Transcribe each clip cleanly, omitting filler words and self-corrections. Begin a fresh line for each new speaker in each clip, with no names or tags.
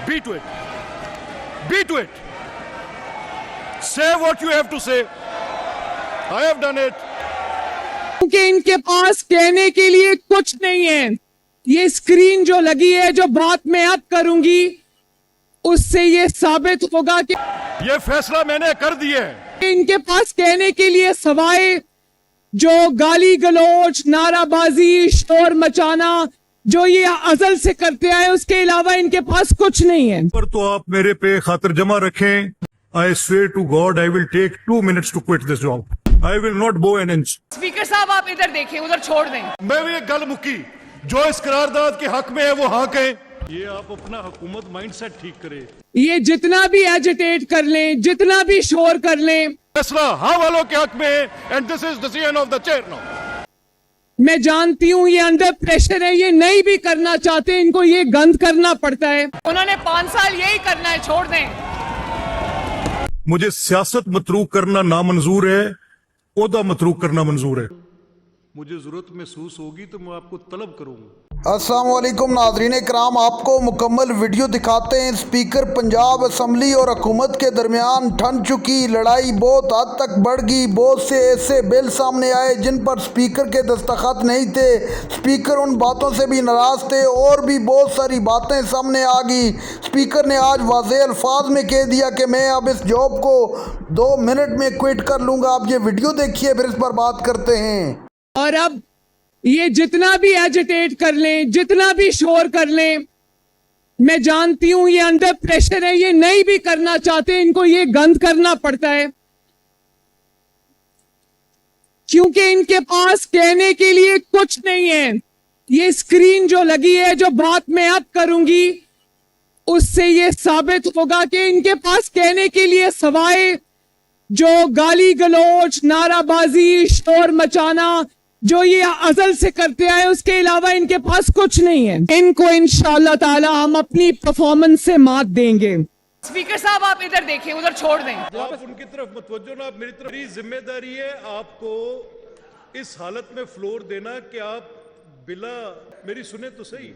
Be to it. Be to it. Say what you have to say. I have done it.
क्योंकि इनके पास कहने के लिए कुछ नहीं है। ये स्क्रीन जो लगी है, जो बात मैं अब करूंगी, उससे ये साबित होगा कि
ये फैसला मैंने कर दिया है।
इनके पास कहने के लिए सवाए जो गाली गलौज, नाराबाजी, शोर मचाना, जो ये अजल से करते आए, उसके अलावा इनके पास कुछ नहीं है।
पर तो आप मेरे पे खातिर जमा रखें। I swear to God, I will take 2 minutes to quit this job. I will not bow an inch.
Speaker साहब आप इधर देखें, उधर छोड़ दें।
मैं भी एक गल मुक्की, जो इस करारदाद के हक में है वो हाँ कहें। ये आप अपना हुकूमत माइंडसेट ठीक करें।
ये जितना भी एजिटेट कर लें, जितना भी शोर कर लें,
फैसला हाँ वालों के हक में है, and this is decision of the chair now.
मैं जानती हूं ये अंडर प्रेशर है, ये नहीं भी करना चाहते, इनको ये गंद करना पड़ता है।
उन्होंने 5 साल यही करना है, छोड़ दें।
मुझे सियासत मतरूक करना नामंजूर है, ओहदा मतरूक करना मंजूर है।
मुझे जरूरत महसूस होगी तो मैं आपको तलब करूंगा।
अस्सलाम वालेकुम नाज़रीन इकराम, आपको मुकम्मल वीडियो दिखाते हैं। स्पीकर पंजाब असम्बली और हुकूमत के दरमियान ठन चुकी लड़ाई बहुत हद तक बढ़ गई। बहुत से ऐसे बिल सामने आए जिन पर स्पीकर के दस्तखत नहीं थे। स्पीकर उन बातों से भी नाराज़ थे और भी बहुत सारी बातें सामने आ गई। स्पीकर ने आज वाज़ेह अल्फाज में कह दिया कि मैं अब इस जॉब को 2 मिनट में क्विट कर लूँगा। आप ये वीडियो देखिए, फिर इस पर बात करते हैं।
और अब ये जितना भी एजिटेट कर लें, जितना भी शोर कर लें, मैं जानती हूं ये अंडर प्रेशर है, ये नहीं भी करना चाहते, इनको ये गंद करना पड़ता है, क्योंकि इनके पास कहने के लिए कुछ नहीं है। ये स्क्रीन जो लगी है, जो बात मैं अब करूंगी, उससे ये साबित होगा कि इनके पास कहने के लिए सवाए जो गाली गलौज, नाराबाजी, शोर मचाना, जो ये अजल से करते आए, उसके अलावा इनके पास कुछ नहीं है। इनको इंशाअल्लाह ताला हम अपनी परफॉर्मेंस से मात देंगे।
स्पीकर साहब आप इधर देखें, उधर छोड़ दें।
आप उनकी तरफ मतवज्जो ना, आप मेरी तरफ। मेरी जिम्मेदारी है आपको इस हालत में फ्लोर देना कि आप बिला मेरी सुने तो सही।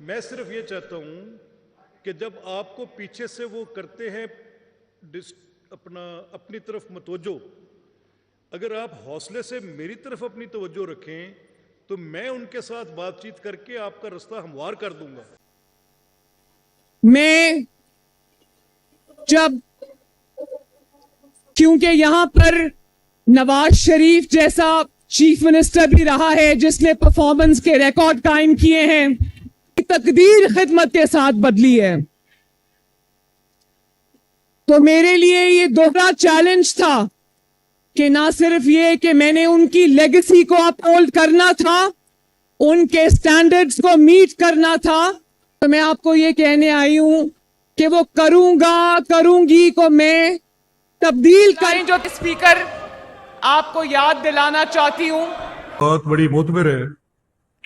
मैं सिर्फ ये चाहता हूं कि जब आपको पीछे से वो करते हैं अपनी तरफ मतवज्जो, अगर आप हौसले से मेरी तरफ अपनी तवज्जो रखें तो मैं उनके साथ बातचीत करके आपका रास्ता हमवार कर दूंगा।
मैं जब, क्योंकि यहां पर नवाज शरीफ जैसा चीफ मिनिस्टर भी रहा है जिसने परफॉर्मेंस के रिकॉर्ड कायम किए हैं, तकदीर खिदमत के साथ बदली है, तो मेरे लिए ये दोहरा चैलेंज था कि ना सिर्फ ये कि मैंने उनकी लेगेसी को अपहोल्ड करना था, उनके स्टैंडर्ड्स को मीट करना था, तो मैं आपको ये कहने आई हूं कि वो करूंगी को मैं तब्दील करें।
जो स्पीकर आपको याद दिलाना चाहती हूं,
बात बड़ी मोतबर है।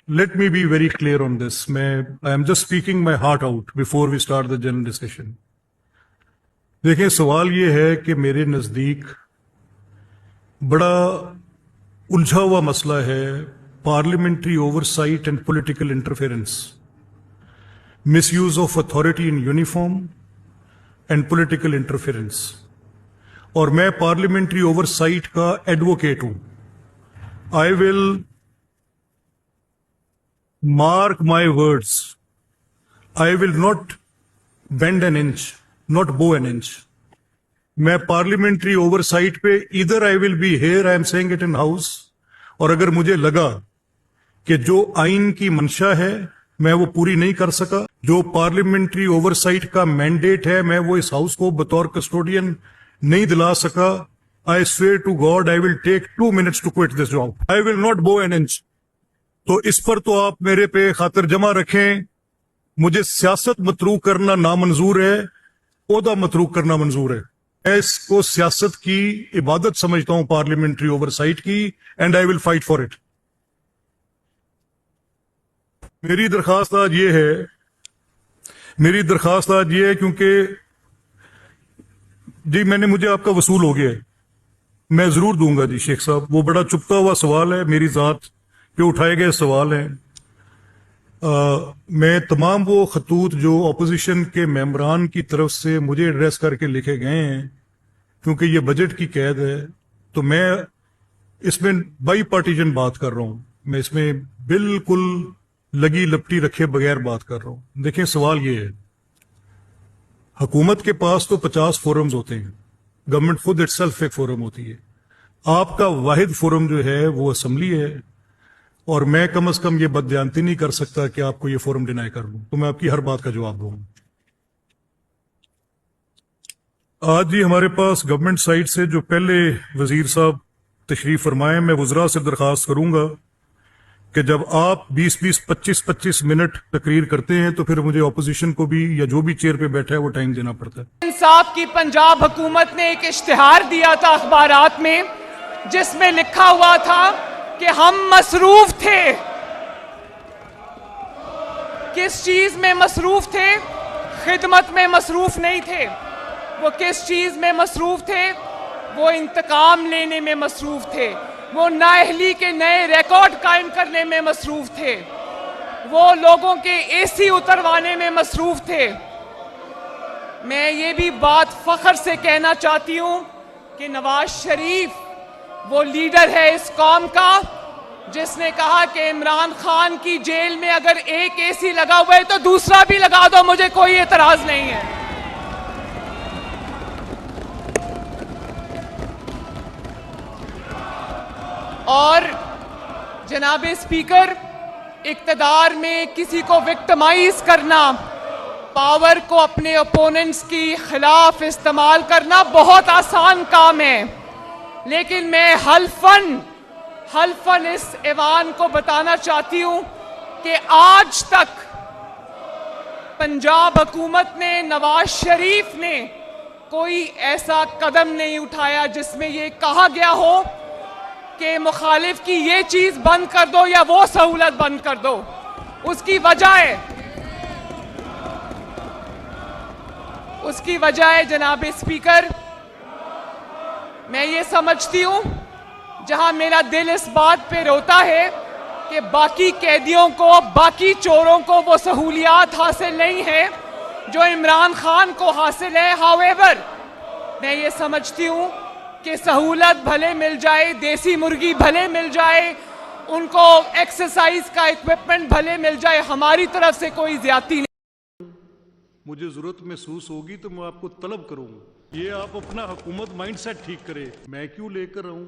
Let me be very clear on this. I am just speaking my heart out before we start the general discussion. देखिए, सवाल ये है कि मेरे नजदीक बड़ा उलझा हुआ मसला है parliamentary oversight and political interference, misuse of authority in uniform and political interference. और मैं पार्लियामेंट्री ओवरसाइट का एडवोकेट हूं। I will mark my words, I will not bend an inch, not bow an inch. मैं parliamentary oversight पे इधर I will be here, I am saying it in house, और अगर मुझे लगा कि जो आइन की मंशा है मैं वो पूरी नहीं कर सका, जो पार्लियामेंट्री ओवरसाइट का मैंडेट है मैं वो इस हाउस को बतौर कस्टोडियन नहीं दिला सका, I swear to God I will take 2 minutes to quit this job. I will not bow an inch. तो इस पर तो आप मेरे पे खातिर जमा रखें। मुझे सियासत मतरूक करना नामंजूर है, ओहदा मतरूक करना मंजूर है। मैं इसको सियासत की इबादत समझता हूं, पार्लियामेंट्री ओवरसाइट की, and I will fight for it. मेरी दरखास्त आज ये है क्योंकि जी मुझे आपका वसूल हो गया है, मैं जरूर दूंगा जी शेख साहब। वो बड़ा चुपता हुआ सवाल है, मेरी जात पे उठाए गए सवाल हैं। میں تمام وہ خطوط جو اپوزیشن کے ممبران کی طرف سے مجھے ایڈریس کر کے لکھے گئے ہیں، کیونکہ یہ بجٹ کی قید ہے، تو میں اس میں بائی پارٹیشن بات کر رہا ہوں، میں اس میں بالکل لگی لپٹی رکھے بغیر بات کر رہا ہوں۔ دیکھیں، سوال یہ ہے، حکومت کے پاس تو 50 فورمز ہوتے ہیں، گورنمنٹ خود اٹ سیلف ایک فورم ہوتی ہے، آپ کا واحد فورم جو ہے وہ اسمبلی ہے، اور میں کم از کم یہ بددیانتی نہیں کر سکتا کہ آپ کو یہ فورم ڈینائی کر لوں، تو میں آپ کی ہر بات کا جواب دوں۔ آج جی ہمارے پاس گورنمنٹ سائٹ سے جو پہلے وزیر صاحب تشریف فرمائے، میں وزراء سے درخواست کروں گا کہ جب آپ 20-20 25-25 منٹ تقریر کرتے ہیں تو پھر مجھے اپوزیشن کو بھی یا جو بھی چیئر پہ بیٹھا ہے وہ ٹائم دینا پڑتا ہے۔
انصاف کی پنجاب حکومت نے ایک اشتہار دیا تھا اخبارات میں، جس میں لکھا ہوا تھا کہ ہم مصروف تھے۔ کس چیز میں مصروف تھے؟ خدمت میں مصروف نہیں تھے۔ وہ کس چیز میں مصروف تھے؟ وہ انتقام لینے میں مصروف تھے، وہ نااہلی کے نئے ریکارڈ قائم کرنے میں مصروف تھے، وہ لوگوں کے اے سی اتروانے میں مصروف تھے۔ میں یہ بھی بات فخر سے کہنا چاہتی ہوں کہ نواز شریف وہ لیڈر ہے اس قوم کا جس نے کہا کہ عمران خان کی جیل میں اگر ایک اے سی لگا ہوا ہے تو دوسرا بھی لگا دو، مجھے کوئی اعتراض نہیں ہے۔ اور جناب اسپیکر، اقتدار میں کسی کو وکٹمائز کرنا، پاور کو اپنے اپوننٹس کی خلاف استعمال کرنا بہت آسان کام ہے، لیکن میں حلفاً اس ایوان کو بتانا چاہتی ہوں کہ آج تک پنجاب حکومت نے، نواز شریف نے کوئی ایسا قدم نہیں اٹھایا جس میں یہ کہا گیا ہو کہ مخالف کی یہ چیز بند کر دو یا وہ سہولت بند کر دو۔ اس کی وجہ ہے جناب اسپیکر، میں یہ سمجھتی ہوں جہاں میرا دل اس بات پہ روتا ہے کہ باقی قیدیوں کو، باقی چوروں کو وہ سہولیات حاصل نہیں ہیں جو عمران خان کو حاصل ہے۔ however، میں یہ سمجھتی ہوں کہ سہولت بھلے مل جائے، دیسی مرغی بھلے مل جائے، ان کو ایکسرسائز کا ایکوپمنٹ بھلے مل جائے، ہماری طرف سے کوئی زیادتی نہیں۔
مجھے ضرورت محسوس ہوگی تو میں آپ کو طلب کروں گا۔ یہ آپ اپنا حکومت مائنڈ سیٹ ٹھیک کرے، میں کیوں لے کر آؤں؟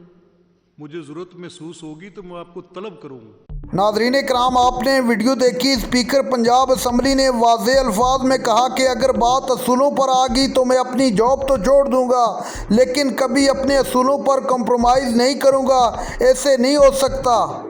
مجھے ضرورت محسوس ہوگی تو میں آپ کو طلب کروں گا۔
ناظرین کرام، آپ نے ویڈیو دیکھی۔ اسپیکر پنجاب اسمبلی نے واضح الفاظ میں کہا کہ اگر بات اصولوں پر آ گئی تو میں اپنی جاب تو چھوڑ دوں گا، لیکن کبھی اپنے اصولوں پر کمپرومائز نہیں کروں گا، ایسے نہیں ہو سکتا۔